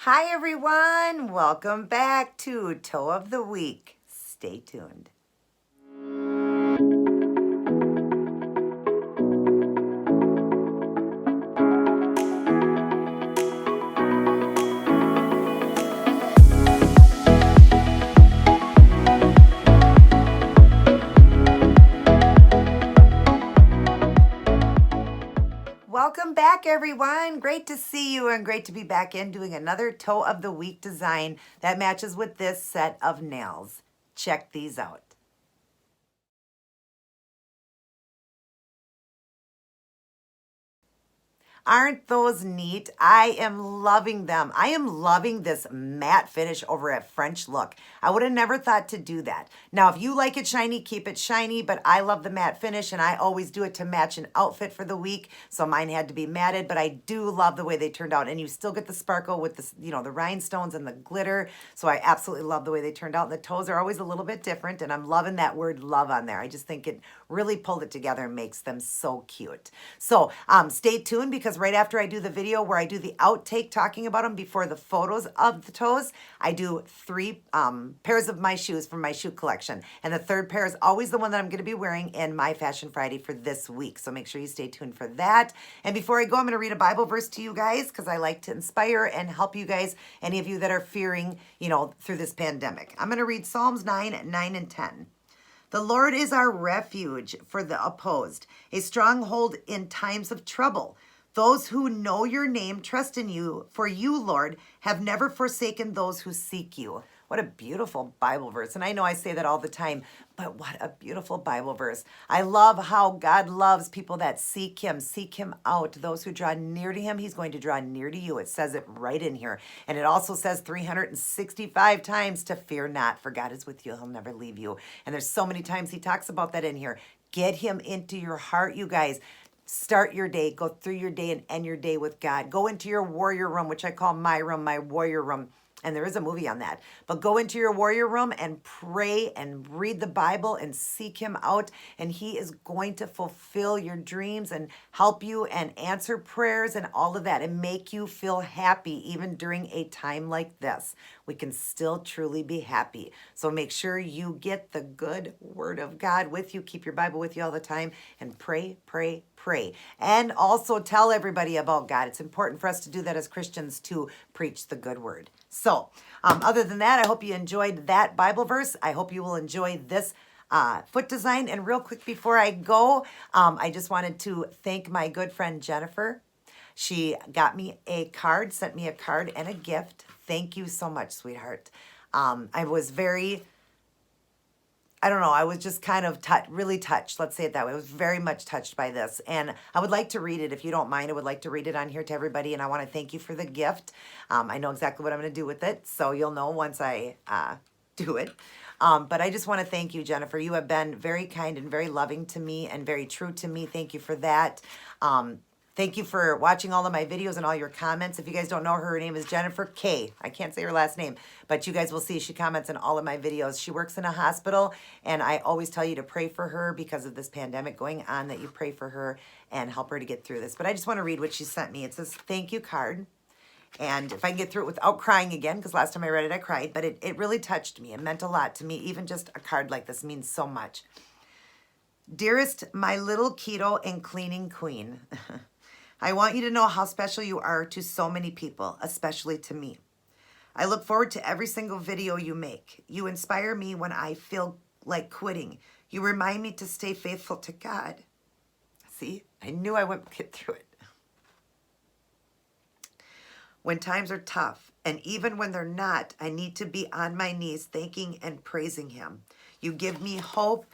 Hi everyone, welcome back to Toe of the Week. Stay tuned. Welcome back, everyone. Great to see you and great to be back in doing another Toe of the Week design that matches with this set of nails. Check these out. Aren't those neat? I am loving them. I am loving this matte finish over at French Look. I would have never thought to do that. Now, if you like it shiny, keep it shiny, but I love the matte finish and I always do it to match an outfit for the week. So mine had to be matted, but I do love the way they turned out. And you still get the sparkle with the, the rhinestones and the glitter. So I absolutely love the way they turned out. And the toes are always a little bit different and I'm loving that word love on there. I just think it really pulled it together and makes them so cute. So stay tuned because right after I do the video where I do the outtake talking about them before the photos of the toes, I do 3 pairs of my shoes from my shoe collection. And the third pair is always the one that I'm going to be wearing in my Fashion Friday for this week. So make sure you stay tuned for that. And before I go, I'm going to read a Bible verse to you guys because I like to inspire and help you guys, any of you that are fearing, through this pandemic. I'm going to read Psalms 9 and 10. The Lord is our refuge for the opposed, a stronghold in times of trouble. Those who know your name trust in you, for you, Lord, have never forsaken those who seek you. What a beautiful Bible verse. And I know I say that all the time, but what a beautiful Bible verse. I love how God loves people that seek him out. Those who draw near to him, he's going to draw near to you. It says it right in here. And it also says 365 times to fear not, for God is with you. He'll never leave you. And there's so many times he talks about that in here. Get him into your heart, you guys. Start your day, go through your day and end your day with God. Go into your warrior room, which I call my room, my warrior room. And there is a movie on that. But go into your warrior room and pray and read the Bible and seek him out. And he is going to fulfill your dreams and help you and answer prayers and all of that and make you feel happy even during a time like this. We can still truly be happy. So make sure you get the good word of God with you. Keep your Bible with you all the time and pray, pray, pray. And also tell everybody about God. It's important for us to do that as Christians to preach the good word. So other than that, I hope you enjoyed that Bible verse. I hope you will enjoy this foot design. And real quick before I go, I just wanted to thank my good friend Jennifer. She got me a card, sent me a card and a gift. Thank you so much, sweetheart. I was I was just kind of really touched. Let's say it that way. I was very much touched by this. And I would like to read it. If you don't mind, I would like to read it on here to everybody. And I want to thank you for the gift. I know exactly what I'm going to do with it. So you'll know once I do it. But I just want to thank you, Jennifer. You have been very kind and very loving to me and very true to me. Thank you for that. Thank you for watching all of my videos and all your comments. If you guys don't know her name is Jennifer K. I can't say her last name, but you guys will see she comments on all of my videos. She works in a hospital, and I always tell you to pray for her because of this pandemic going on, that you pray for her and help her to get through this. But I just want to read what she sent me. It says, thank you card. And if I can get through it without crying again, because last time I read it, I cried, but it really touched me. It meant a lot to me. Even just a card like this means so much. Dearest, my little keto and cleaning queen. I want you to know how special you are to so many people, especially to me. I look forward to every single video you make. You inspire me when I feel like quitting. You remind me to stay faithful to God. See, I knew I wouldn't get through it. When times are tough, and even when they're not, I need to be on my knees thanking and praising him. You give me hope,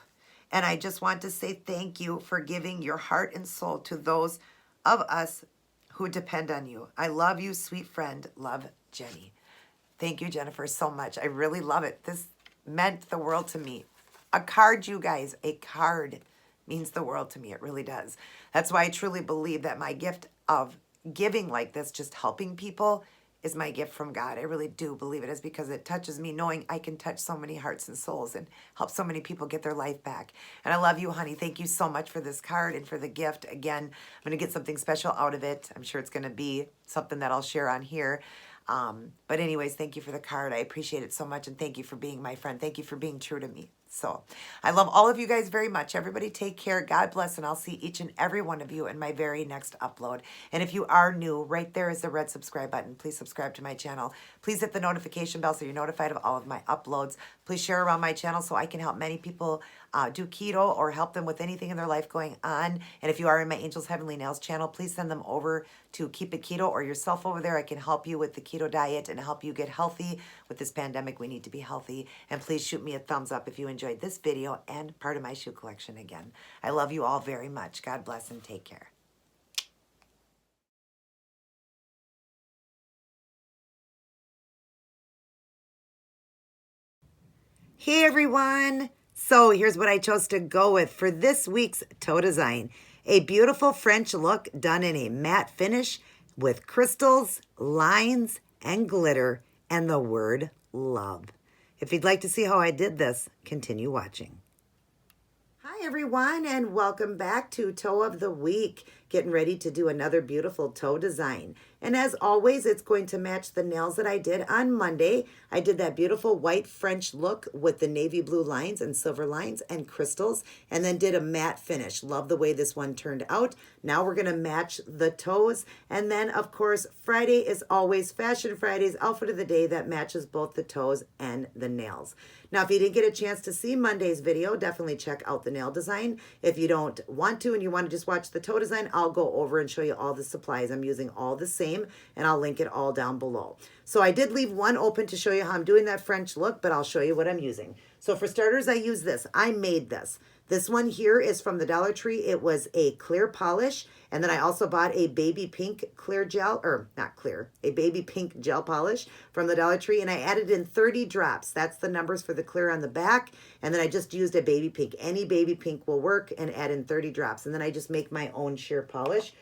and I just want to say thank you for giving your heart and soul to those of us who depend on you. I love you, sweet friend. Love, Jenny. Thank you, Jennifer, so much. I really love it. This meant the world to me. A card, you guys, a card means the world to me. It really does. That's why I truly believe that my gift of giving like this, just helping people, is my gift from God. I really do believe it is, because it touches me knowing I can touch so many hearts and souls and help so many people get their life back. And I love you, honey. Thank you so much for this card and for the gift. Again, I'm going to get something special out of it. I'm sure it's going to be something that I'll share on here. But anyways, thank you for the card. I appreciate it so much. And thank you for being my friend. Thank you for being true to me. So I love all of you guys very much. Everybody take care. God bless. And I'll see each and every one of you in my very next upload. And if you are new, right there is the red subscribe button. Please subscribe to my channel. Please hit the notification bell so you're notified of all of my uploads. Please share around my channel so I can help many people do keto or help them with anything in their life going on. And if you are in my Angels Heavenly Nails channel, please send them over to Keep It Keto or yourself over there. I can help you with the keto diet and help you get healthy. With this pandemic, we need to be healthy. And please shoot me a thumbs up if you enjoyed this video and part of my shoe collection again. I love you all very much. God bless and take care. Hey everyone! So here's what I chose to go with for this week's toe design. A beautiful French look done in a matte finish with crystals, lines, and glitter, and the word love. If you'd like to see how I did this, continue watching. Hi everyone, and welcome back to Toe of the Week. Getting ready to do another beautiful toe design. And as always, it's going to match the nails that I did on Monday. I did that beautiful white French look with the navy blue lines and silver lines and crystals, and then did a matte finish. Love the way this one turned out. Now we're going to match the toes. And then, of course, Friday is always Fashion Friday's outfit of the day that matches both the toes and the nails. Now, if you didn't get a chance to see Monday's video, definitely check out the nail design. If you don't want to and you want to just watch the toe design, I'll go over and show you all the supplies. I'm using all the same, and I'll link it all down below. So I did leave one open to show you how I'm doing that French look, but I'll show you what I'm using. So for starters, I use this. I made this. This one here is from the Dollar Tree. It was a clear polish, and then I also bought a baby pink clear gel, or not clear, a baby pink gel polish from the Dollar Tree, and I added in 30 drops. That's the numbers for the clear on the back, and then I just used a baby pink. Any baby pink will work, and add in 30 drops, and then I just make my own sheer polish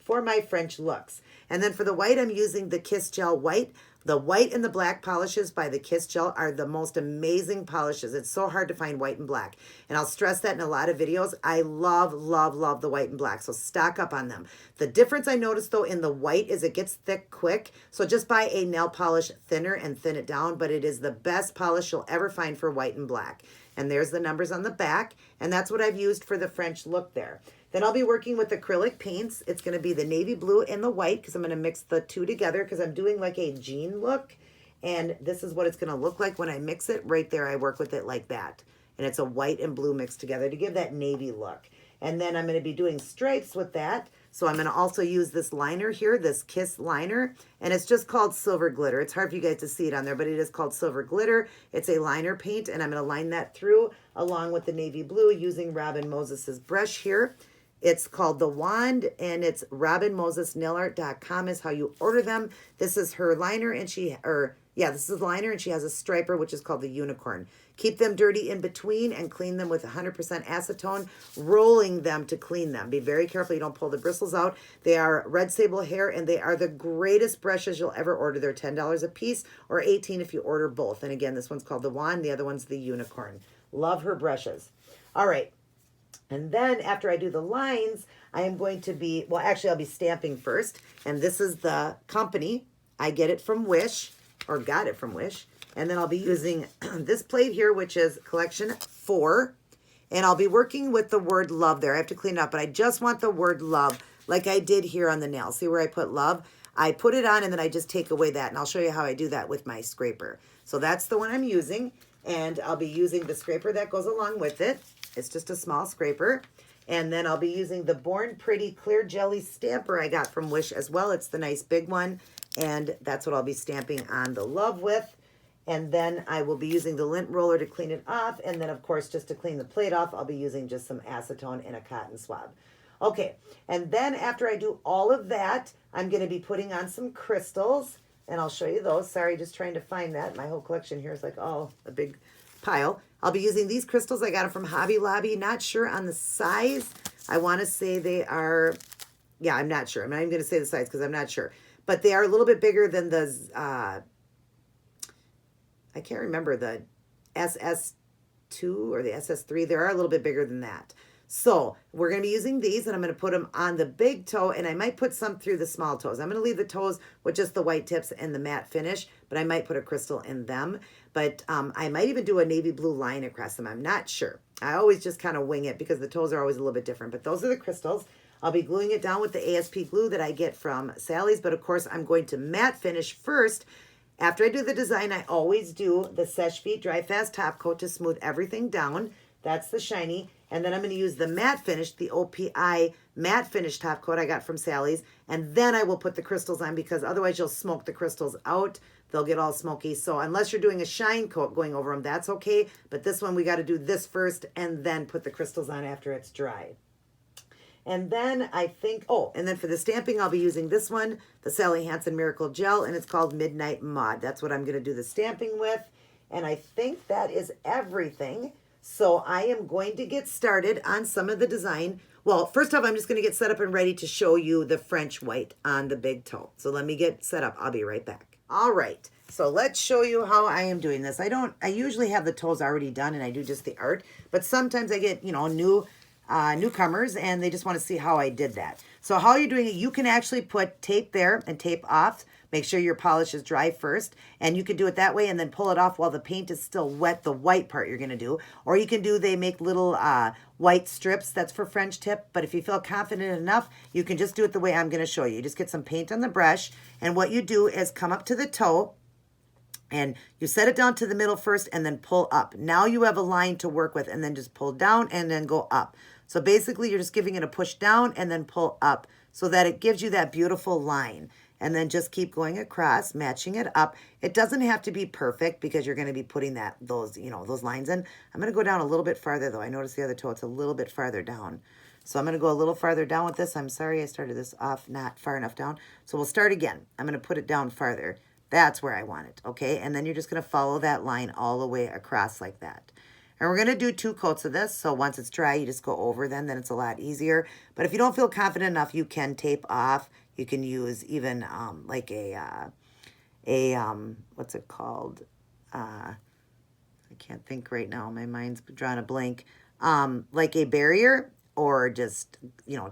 for my French looks. And then for the white, I'm using the Kiss Gel White. The white and the black polishes by the Kiss Gel are the most amazing polishes. It's so hard to find white and black. And I'll stress that in a lot of videos. I love, love, love the white and black. So stock up on them. The difference I noticed though in the white is it gets thick quick. So just buy a nail polish thinner and thin it down. But it is the best polish you'll ever find for white and black. And there's the numbers on the back. And that's what I've used for the French look there. Then I'll be working with acrylic paints. It's going to be the navy blue and the white because I'm going to mix the two together because I'm doing like a jean look. And this is what it's going to look like when I mix it. Right there, I work with it like that. And it's a white and blue mixed together to give that navy look. And then I'm going to be doing stripes with that. So I'm going to also use this liner here, this Kiss liner. And it's just called Silver Glitter. It's hard for you guys to see it on there, but it is called Silver Glitter. It's a liner paint, and I'm going to line that through along with the navy blue using Robin Moses's brush here. It's called The Wand, and it's robinmosesnailart.com is how you order them. This is her liner, and this is liner, and she has a striper, which is called the Unicorn. Keep them dirty in between and clean them with 100% acetone, rolling them to clean them. Be very careful you don't pull the bristles out. They are red sable hair, and they are the greatest brushes you'll ever order. They're $10 a piece or $18 if you order both. And again, this one's called The Wand. The other one's the Unicorn. Love her brushes. All right. And then after I do the lines, I am going to be, well, actually I'll be stamping first. And this is the company. I get it from Wish, or got it from Wish. And then I'll be using this plate here, which is collection 4. And I'll be working with the word love there. I have to clean it up, but I just want the word love like I did here on the nail. See where I put love? I put it on and then I just take away that. And I'll show you how I do that with my scraper. So that's the one I'm using. And I'll be using the scraper that goes along with it. It's just a small scraper. And then I'll be using the Born Pretty Clear Jelly Stamper I got from Wish as well. It's the nice big one. And that's what I'll be stamping on the love with. And then I will be using the lint roller to clean it off. And then, of course, just to clean the plate off, I'll be using just some acetone and a cotton swab. Okay, and then after I do all of that, I'm going to be putting on some crystals. And I'll show you those. Sorry, just trying to find that. My whole collection here is like all a big pile. I'll be using these crystals. I got them from Hobby Lobby. Not sure on the size. I want to say they are, yeah, I'm not sure. I'm not even going to say the size because I'm not sure. But they are a little bit bigger than the, I can't remember, the SS2 or the SS3. They are a little bit bigger than that. So we're going to be using these, and I'm going to put them on the big toe, and I might put some through the small toes. I'm going to leave the toes with just the white tips and the matte finish, but I might put a crystal in them. But I might even do a navy blue line across them. I'm not sure. I always just kind of wing it because the toes are always a little bit different. But those are the crystals. I'll be gluing it down with the ASP glue that I get from Sally's. But of course, I'm going to matte finish first. After I do the design, I always do the Seche Vite Dry Fast top coat to smooth everything down. That's the shiny. And then I'm going to use the matte finish, the OPI Matte Finish top coat I got from Sally's. And then I will put the crystals on because otherwise you'll smoke the crystals out. They'll get all smoky. So unless you're doing a shine coat going over them, that's okay. But this one, we got to do this first and then put the crystals on after it's dry. And then I think, and then for the stamping, I'll be using this one, the Sally Hanson Miracle Gel, and it's called Midnight Mod. That's what I'm going to do the stamping with. And I think that is everything. So I am going to get started on some of the design. Well, first off, I'm just going to get set up and ready to show you the French white on the big toe. So let me get set up. I'll be right back. All right. So let's show you how I am doing this. I usually have the toes already done and I do just the art, but sometimes I get, newcomers and they just want to see how I did that. So how you're doing it, you can actually put tape there and tape off. Make sure your polish is dry first, and you can do it that way and then pull it off while the paint is still wet, the white part you're going to do. Or you can do, they make little white strips, that's for French tip, but if you feel confident enough, you can just do it the way I'm going to show you. You just get some paint on the brush, and what you do is come up to the toe, and you set it down to the middle first and then pull up. Now you have a line to work with, and then just pull down and then go up. So basically you're just giving it a push down and then pull up so that it gives you that beautiful line. And then just keep going across, matching it up. It doesn't have to be perfect because you're going to be putting those lines in. I'm going to go down a little bit farther though. I noticed the other toe, it's a little bit farther down. So I'm going to go a little farther down with this. I'm sorry I started this off not far enough down. So we'll start again. I'm going to put it down farther. That's where I want it, okay? And then you're just going to follow that line all the way across like that. And we're going to do 2 coats of this. So once it's dry, you just go over then it's a lot easier. But if you don't feel confident enough, you can tape off. You can use even like what's it called? I can't think right now. My mind's drawing a blank. Like a barrier, or just,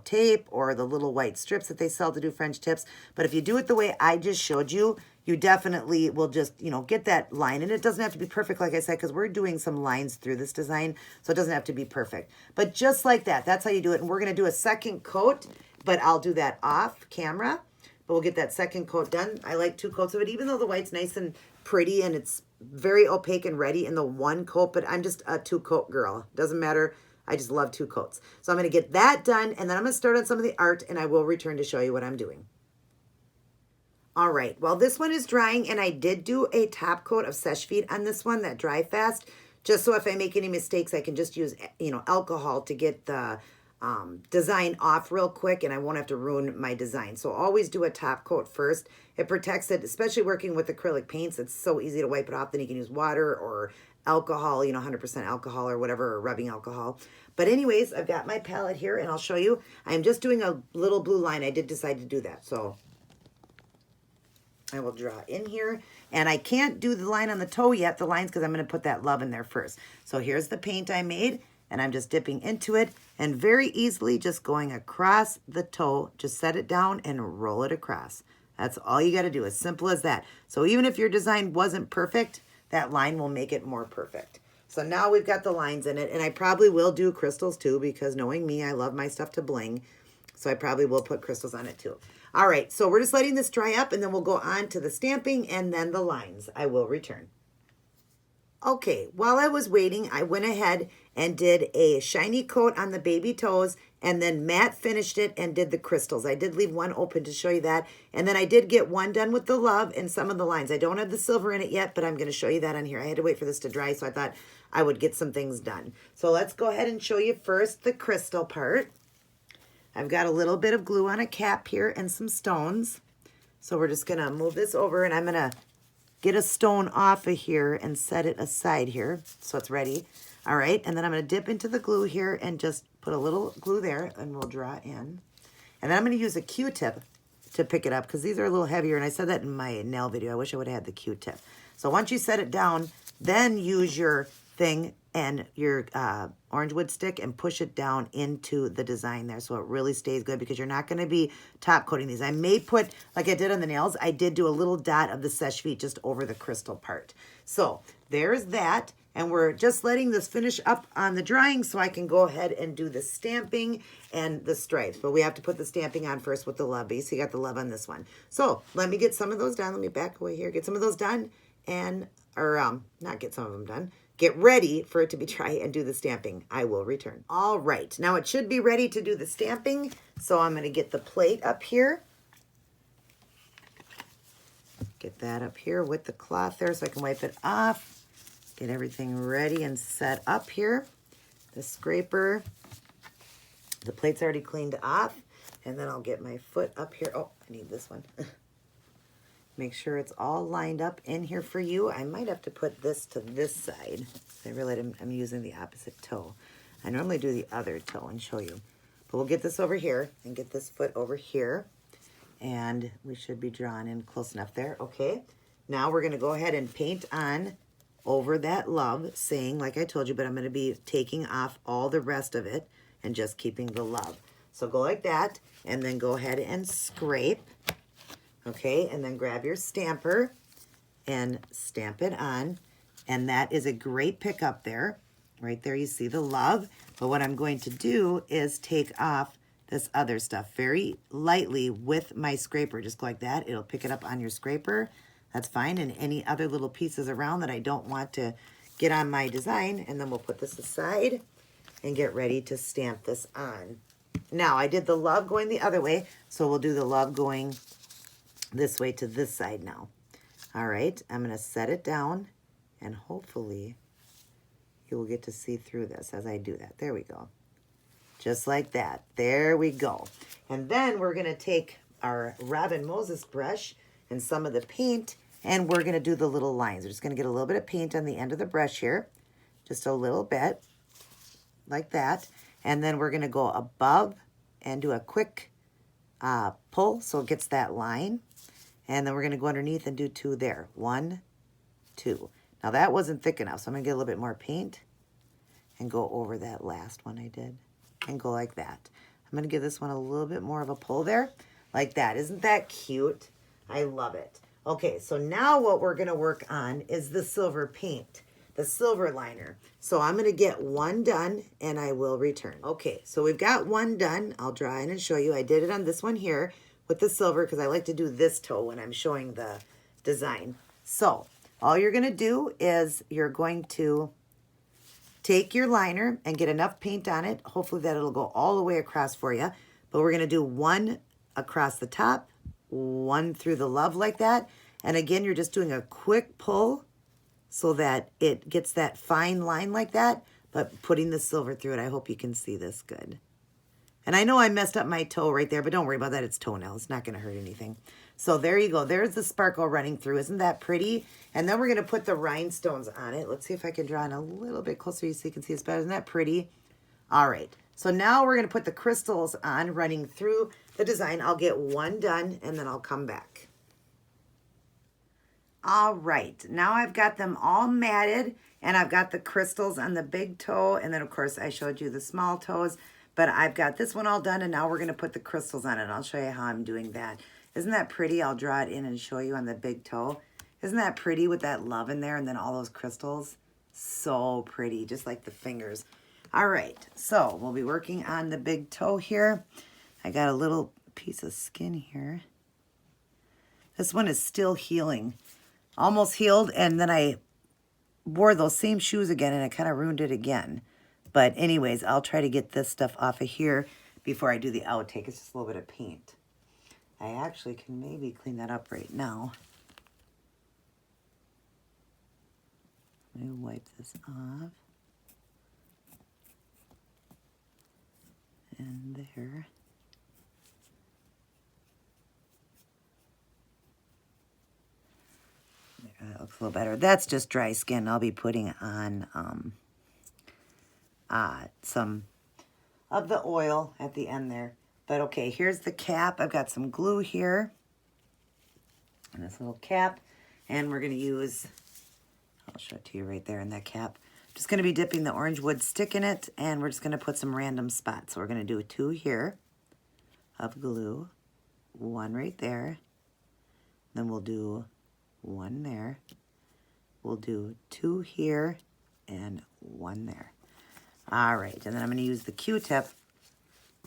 tape, or the little white strips that they sell to do French tips. But if you do it the way I just showed you, you definitely will just, get that line. And it doesn't have to be perfect, like I said, because we're doing some lines through this design, so it doesn't have to be perfect. But just like that, that's how you do it. And we're going to do a second coat, but I'll do that off camera. But we'll get that second coat done. I like 2 coats of it, even though the white's nice and pretty and it's very opaque and ready in the 1 coat, but I'm just a 2-coat girl. Doesn't matter. I just love 2 coats. So I'm going to get that done, and then I'm going to start on some of the art, and I will return to show you what I'm doing. All right, well, this one is drying, and I did do a top coat of Seche Vite on this one, that dry fast, just so if I make any mistakes, I can just use, alcohol to get the design off real quick, and I won't have to ruin my design. So always do a top coat first. It protects it, especially working with acrylic paints. It's so easy to wipe it off. Then you can use water or alcohol, 100% alcohol or whatever, or rubbing alcohol. But anyways, I've got my palette here, and I'll show you. I'm just doing a little blue line. I did decide to do that, so I will draw in here. And I can't do the line on the toe yet, the lines, because I'm going to put that love in there first. So here's the paint I made, and I'm just dipping into it and very easily just going across the toe. Just set it down and roll it across. That's all you got to do. As simple as that. So even if your design wasn't perfect, that line will make it more perfect. So now we've got the lines in it, and I probably will do crystals too, because knowing me, I love my stuff to bling. So I probably will put crystals on it too. All right, so we're just letting this dry up, and then we'll go on to the stamping and then the lines. I will return. Okay, while I was waiting, I went ahead and did a shiny coat on the baby toes, and then matte finished it and did the crystals. I did leave one open to show you that. And then I did get one done with the love and some of the lines. I don't have the silver in it yet, but I'm going to show you that on here. I had to wait for this to dry, so I thought I would get some things done. So let's go ahead and show you first the crystal part. I've got a little bit of glue on a cap here and some stones. So we're just going to move this over, and I'm going to get a stone off of here and set it aside here so it's ready. All right, and then I'm going to dip into the glue here and just put a little glue there, and we'll draw in. And then I'm going to use a Q-tip to pick it up, because these are a little heavier, and I said that in my nail video. I wish I would have had the Q-tip. So once you set it down, then use your thing and your orange wood stick and push it down into the design there so it really stays good, because you're not going to be top coating these. I may put, like I did on the nails, I did do a little dot of the Seche Vite just over the crystal part. So there's that. And we're just letting this finish up on the drying so I can go ahead and do the stamping and the stripes. But we have to put the stamping on first with the love base. So you got the love on this one. So let me get some of those done. Let me back away here. Get some of those done and, or not get some of them done. Get ready for it to be dry and do the stamping. I will return. All right. Now it should be ready to do the stamping. So I'm going to get the plate up here. Get that up here with the cloth there so I can wipe it off. Get everything ready and set up here. The scraper. The plate's already cleaned off. And then I'll get my foot up here. Oh, I need this one. Make sure it's all lined up in here for you. I might have to put this to this side. I realize I'm using the opposite toe. I normally do the other toe and show you. But we'll get this over here and get this foot over here. And we should be drawn in close enough there. Okay. Now we're going to go ahead and paint on over that love, saying, like I told you, but I'm going to be taking off all the rest of it and just keeping the love. So go like that, and then go ahead and scrape, okay, and then grab your stamper and stamp it on, and that is a great pickup there. Right there you see the love, but what I'm going to do is take off this other stuff very lightly with my scraper. Just go like that. It'll pick it up on your scraper. That's fine. And any other little pieces around that I don't want to get on my design. And then we'll put this aside and get ready to stamp this on. Now, I did the love going the other way, so we'll do the love going this way to this side now. All right, I'm going to set it down, and hopefully you will get to see through this as I do that. There we go. Just like that. There we go. And then we're going to take our Robin Moses brush and some of the paint, and we're going to do the little lines. We're just going to get a little bit of paint on the end of the brush here, just a little bit, like that. And then we're going to go above and do a quick pull so it gets that line. And then we're going to go underneath and do 2 there. 1, 2. Now that wasn't thick enough, so I'm going to get a little bit more paint and go over that last one I did and go like that. I'm going to give this one a little bit more of a pull there, like that. Isn't that cute? I love it. Okay, so now what we're going to work on is the silver paint, the silver liner. So I'm going to get one done and I will return. Okay, so we've got one done. I'll draw in and show you. I did it on this one here with the silver because I like to do this toe when I'm showing the design. So all you're going to do is you're going to take your liner and get enough paint on it. Hopefully that it'll go all the way across for you. But we're going to do one across the top, one through the love like that. And again, you're just doing a quick pull so that it gets that fine line like that, but putting the silver through it. I hope you can see this good. And I know I messed up my toe right there, but don't worry about that. It's toenail. It's not going to hurt anything. So there you go. There's the sparkle running through. Isn't that pretty? And then we're going to put the rhinestones on it. Let's see if I can draw in a little bit closer so you can see it's better. Isn't that pretty? All right. So now we're going to put the crystals on running through the design. I'll get one done and then I'll come back. All right. Now I've got them all matted and I've got the crystals on the big toe. And then of course I showed you the small toes, but I've got this one all done and now we're going to put the crystals on it. I'll show you how I'm doing that. Isn't that pretty? I'll draw it in and show you on the big toe. Isn't that pretty with that love in there and then all those crystals? So pretty, just like the fingers. All right, so we'll be working on the big toe here. I got a little piece of skin here. This one is still healing. Almost healed, and then I wore those same shoes again, and I kind of ruined it again. But anyways, I'll try to get this stuff off of here before I do the outtake. It's just a little bit of paint. I actually can maybe clean that up right now. Let me wipe this off. And there. That looks a little better. That's just dry skin. I'll be putting on some of the oil at the end there. But okay, here's the cap. I've got some glue here. And this little cap. And we're going to use, I'll show it to you right there in that cap. Just going to be dipping the orange wood stick in it, and we're just going to put some random spots. So we're going to do 2 here of glue, 1 right there. Then we'll do 1 there. We'll do 2 here and 1 there. All right, and then I'm going to use the Q-tip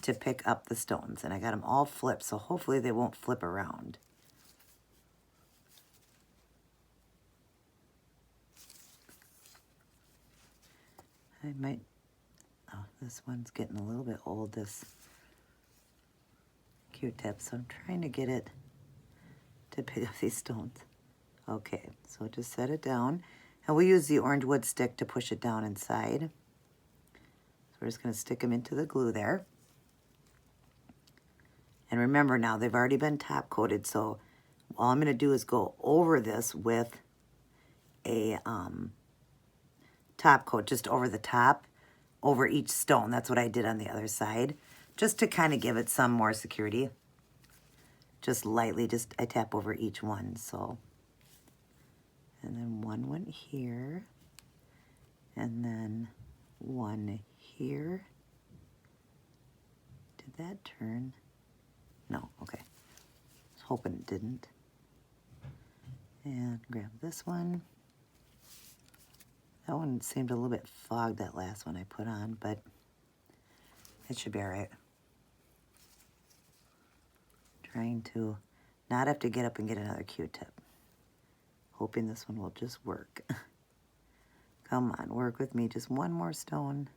to pick up the stones. And I got them all flipped, so hopefully they won't flip around. I might, oh, this one's getting a little bit old, this Q-tip, so I'm trying to get it to pick up these stones. Okay, so just set it down, and we'll use the orange wood stick to push it down inside. So we're just going to stick them into the glue there. And remember now, they've already been top coated, so all I'm going to do is go over this with a top coat, just over the top, over each stone. That's what I did on the other side, just to kind of give it some more security. Just lightly, just I tap over each one, so. And then 1 went here, and then 1 here. Did that turn? No, okay. I was hoping it didn't. And grab this one. That one seemed a little bit fogged, that last one I put on, but it should be all right. Trying to not have to get up and get another Q-tip. Hoping this one will just work. Come on, work with me. Just 1 more stone.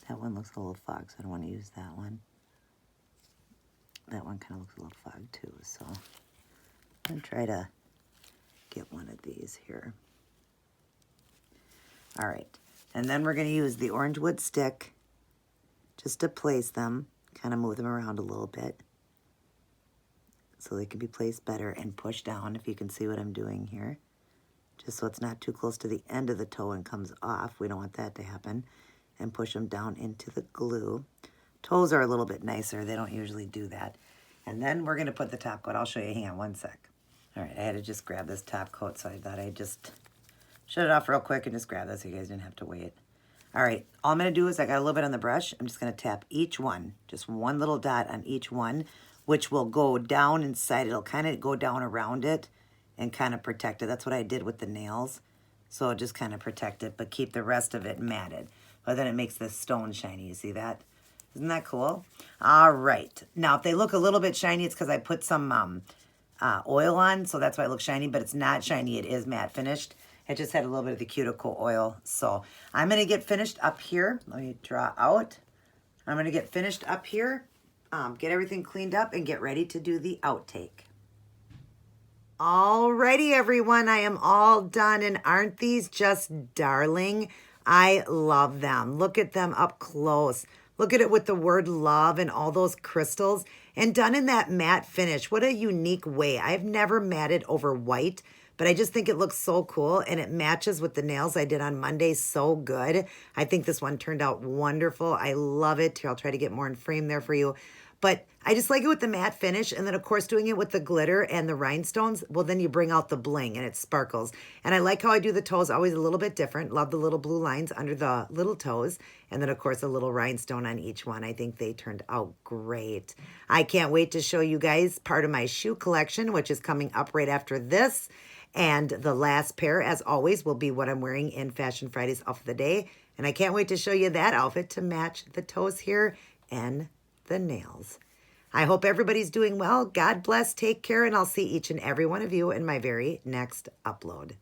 That one looks a little fogged, so I don't want to use that one. That one kind of looks a little fogged too, so I'm going to try to get one of these here. All right, and then we're going to use the orange wood stick just to place them, kind of move them around a little bit so they can be placed better, and push down, if you can see what I'm doing here, just so it's not too close to the end of the toe and comes off. We don't want that to happen. And push them down into the glue. Toes are a little bit nicer. They don't usually do that. And then we're going to put the top coat. I'll show you. Hang on 1 sec. All right, I had to just grab this top coat, so I thought I'd just shut it off real quick and just grab this so you guys didn't have to wait. All right, all I'm going to do is I got a little bit on the brush. I'm just going to tap each one, just 1 little dot on each one, which will go down inside. It'll kind of go down around it and kind of protect it. That's what I did with the nails. So it'll just kind of protect it, but keep the rest of it matted. But then it makes this stone shiny. You see that? Isn't that cool? All right. Now, if they look a little bit shiny, it's because I put some oil on, so that's why it looks shiny, but it's not shiny. It is matte finished. It just had a little bit of the cuticle oil. So I'm going to get finished up here. Let me draw out. I'm going to get finished up here, get everything cleaned up, and get ready to do the outtake. Alrighty, everyone. I am all done, and aren't these just darling? I love them. Look at them up close. Look at it with the word love and all those crystals, and done in that matte finish. What a unique way. I've never matted over white, but I just think it looks so cool, and it matches with the nails I did on Monday so good. I think this one turned out wonderful. I love it. Here, I'll try to get more in frame there for you. But I just like it with the matte finish, and then of course doing it with the glitter and the rhinestones, well then you bring out the bling and it sparkles. And I like how I do the toes always a little bit different. Love the little blue lines under the little toes, and then of course a little rhinestone on each one. I think they turned out great. I can't wait to show you guys part of my shoe collection, which is coming up right after this. And the last pair, as always, will be what I'm wearing in Fashion Friday's Outfit of the Day. And I can't wait to show you that outfit to match the toes here and the nails. I hope everybody's doing well. God bless, take care, and I'll see each and every one of you in my very next upload.